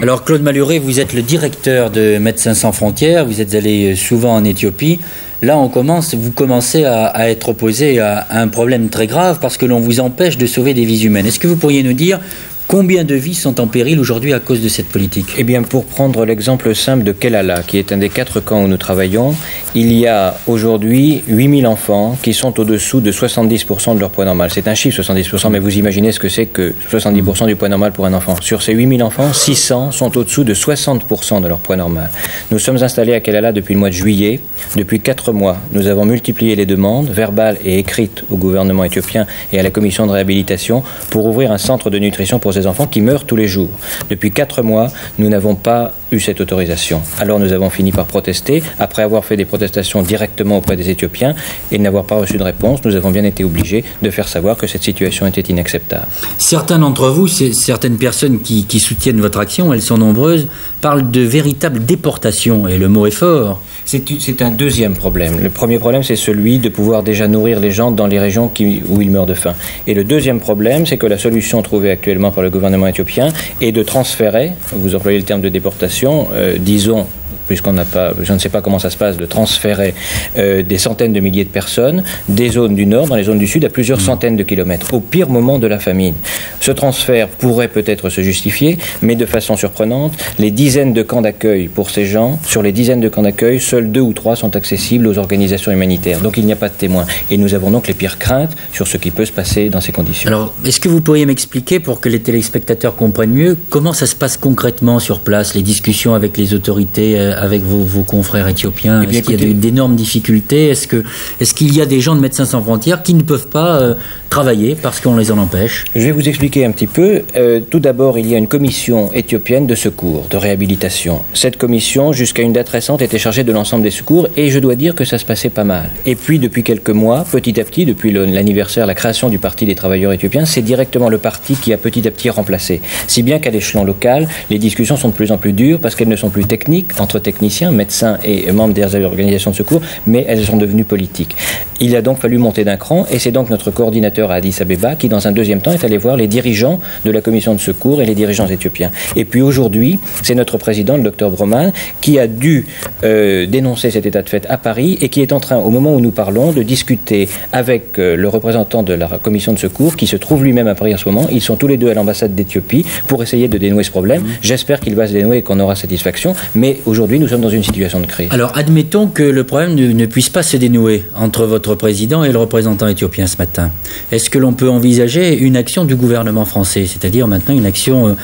Alors Claude Malhuret, vous êtes le directeur de Médecins sans frontières, vous êtes allé souvent en Éthiopie. Là, vous commencez à être opposé à un problème très grave parce que l'on vous empêche de sauver des vies humaines. Est-ce que vous pourriez nous dire combien de vies sont en péril aujourd'hui à cause de cette politique ? Eh bien, pour prendre l'exemple simple de Kelala, qui est un des 4 camps où nous travaillons, il y a aujourd'hui 8000 enfants qui sont au-dessous de 70% de leur poids normal. C'est un chiffre, 70%, mais vous imaginez ce que c'est que 70% du poids normal pour un enfant. Sur ces 8000 enfants, 600 sont au-dessous de 60% de leur poids normal. Nous sommes installés à Kelala depuis le mois de juillet. Depuis 4 mois, nous avons multiplié les demandes, verbales et écrites au gouvernement éthiopien et à la commission de réhabilitation, pour ouvrir un centre de nutrition pour ces enfants qui meurent tous les jours. Depuis 4 mois, nous n'avons pas eu cette autorisation. Alors nous avons fini par protester. Après avoir fait des protestations directement auprès des Éthiopiens et n'avoir pas reçu de réponse, nous avons bien été obligés de faire savoir que cette situation était inacceptable. Certains d'entre vous, certaines personnes qui soutiennent votre action, elles sont nombreuses, parlent de véritable déportation, et le mot est fort. C'est un deuxième problème. Le premier problème, c'est celui de pouvoir déjà nourrir les gens dans les régions où ils meurent de faim. Et le deuxième problème, c'est que la solution trouvée actuellement par le gouvernement éthiopien est de transférer, vous employez le terme de déportation, disons, puisqu'on n'a pas, je ne sais pas comment ça se passe, de transférer des centaines de milliers de personnes des zones du nord dans les zones du sud à plusieurs centaines de kilomètres, au pire moment de la famine. Ce transfert pourrait peut-être se justifier, mais de façon surprenante, les dizaines de camps d'accueil pour ces gens, sur les dizaines de camps d'accueil, seuls 2 ou 3 sont accessibles aux organisations humanitaires. Donc il n'y a pas de témoins. Et nous avons donc les pires craintes sur ce qui peut se passer dans ces conditions. Alors, est-ce que vous pourriez m'expliquer, pour que les téléspectateurs comprennent mieux, comment ça se passe concrètement sur place, les discussions avec les autorités, avec vos confrères éthiopiens? Est-ce qu'il y a d'énormes difficultés? Est-ce qu'il y a des gens de Médecins sans frontières qui ne peuvent pas travailler parce qu'on les en empêche? Je vais vous expliquer un petit peu. Tout d'abord, il y a une commission éthiopienne de secours, de réhabilitation. Cette commission, jusqu'à une date récente, était chargée de l'ensemble des secours, et je dois dire que ça se passait pas mal. Et puis, depuis quelques mois, petit à petit, depuis l'anniversaire, la création du Parti des travailleurs éthiopiens, c'est directement le parti qui a petit à petit remplacé. Si bien qu'à l'échelon local, les discussions sont de plus en plus dures parce qu'elles ne sont plus techniques, entre techniciens, médecins et membres des organisations de secours, mais elles sont devenues politiques. Il a donc fallu monter d'un cran, et c'est donc notre coordinateur à Addis Abeba qui, dans un deuxième temps, est allé voir les dirigeants de la commission de secours et les dirigeants éthiopiens. Et puis aujourd'hui, c'est notre président, le docteur Broman, qui a dû dénoncer cet état de fait à Paris, et qui est en train, au moment où nous parlons, de discuter avec le représentant de la commission de secours, qui se trouve lui-même à Paris en ce moment. Ils sont tous les deux à l'ambassade d'Éthiopie pour essayer de dénouer ce problème. J'espère qu'il va se dénouer et qu'on aura satisfaction, mais aujourd'hui, nous sommes dans une situation de crise. Alors, admettons que le problème ne puisse pas se dénouer entre votre président et le représentant éthiopien ce matin. Est-ce que l'on peut envisager une action du gouvernement français, c'est-à-dire maintenant une action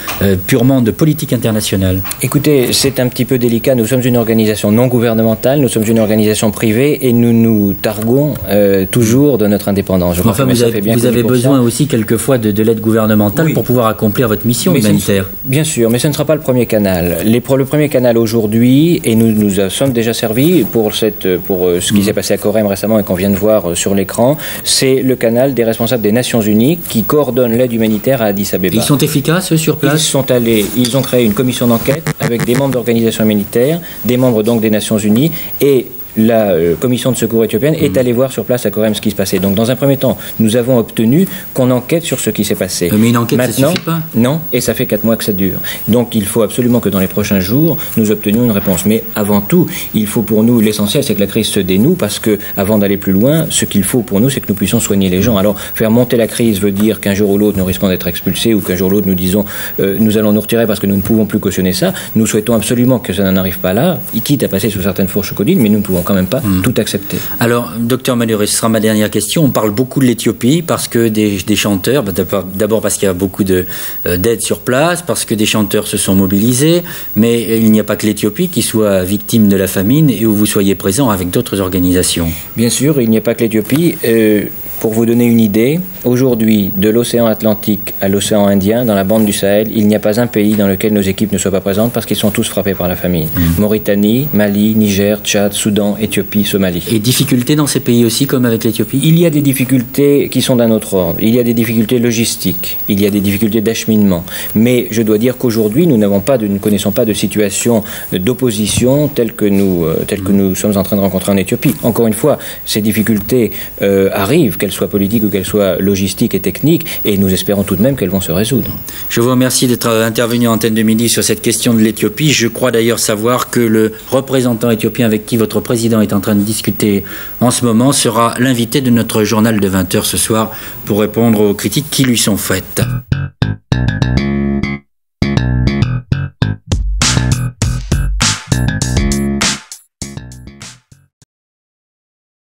purement de politique internationale? Écoutez, c'est un petit peu délicat. Nous sommes une organisation non gouvernementale, nous sommes une organisation privée, et nous nous targuons toujours de notre indépendance. Enfin, vous avez besoin aussi quelquefois de l'aide gouvernementale pour pouvoir accomplir votre mission humanitaire. Bien sûr, mais ce ne sera pas le premier canal. Le premier canal aujourd'hui, et nous sommes déjà servis pour ce qui s'est passé à Corem récemment et qu'on vient de voir sur l'écran, c'est le canal des responsables des Nations Unies qui coordonnent l'aide humanitaire à Addis Abeba. Ils sont efficaces, eux, sur place? Ils ont créé une commission d'enquête avec des membres d'organisations humanitaires, des membres donc des Nations Unies, et la commission de secours éthiopienne est allée voir sur place à Corem ce qui se passait. Donc dans un premier temps, nous avons obtenu qu'on enquête sur ce qui s'est passé. Mais une enquête, maintenant, ça suffit pas? Non, et ça fait 4 mois que ça dure. Donc il faut absolument que dans les prochains jours, nous obtenions une réponse. Mais avant tout, il faut pour nous, l'essentiel, c'est que la crise se dénoue, parce que avant d'aller plus loin, ce qu'il faut pour nous, c'est que nous puissions soigner les gens. Alors faire monter la crise veut dire qu'un jour ou l'autre, nous risquons d'être expulsés, ou qu'un jour ou l'autre, nous disons nous allons nous retirer parce que nous ne pouvons plus cautionner ça. Nous souhaitons absolument que ça n'en arrive pas là, quitte à passer sous certaines fourches codines, mais nous ne pouvons quand même pas tout accepter. Alors, docteur Malhuret, ce sera ma dernière question. On parle beaucoup de l'Éthiopie parce que des chanteurs, d'abord parce qu'il y a beaucoup d'aide sur place, parce que des chanteurs se sont mobilisés, mais il n'y a pas que l'Éthiopie qui soit victime de la famine et où vous soyez présent avec d'autres organisations. Bien sûr, il n'y a pas que l'Éthiopie. Pour vous donner une idée, aujourd'hui, de l'océan Atlantique à l'océan Indien, dans la bande du Sahel, il n'y a pas un pays dans lequel nos équipes ne soient pas présentes parce qu'ils sont tous frappés par la famine. Mauritanie, Mali, Niger, Tchad, Soudan, Éthiopie, Somalie. Et difficultés dans ces pays aussi, comme avec l'Éthiopie? Il y a des difficultés qui sont d'un autre ordre. Il y a des difficultés logistiques, il y a des difficultés d'acheminement. Mais je dois dire qu'aujourd'hui, nous ne connaissons pas de situation d'opposition telle que nous sommes en train de rencontrer en Éthiopie. Encore une fois, ces difficultés arrivent, qu'elles soient politiques ou qu'elles soient logistiques et techniques, et nous espérons tout de même qu'elles vont se résoudre. Je vous remercie d'être intervenu en Antenne de Midi sur cette question de l'Éthiopie. Je crois d'ailleurs savoir que le représentant éthiopien avec qui votre président est en train de discuter en ce moment sera l'invité de notre journal de 20h ce soir pour répondre aux critiques qui lui sont faites.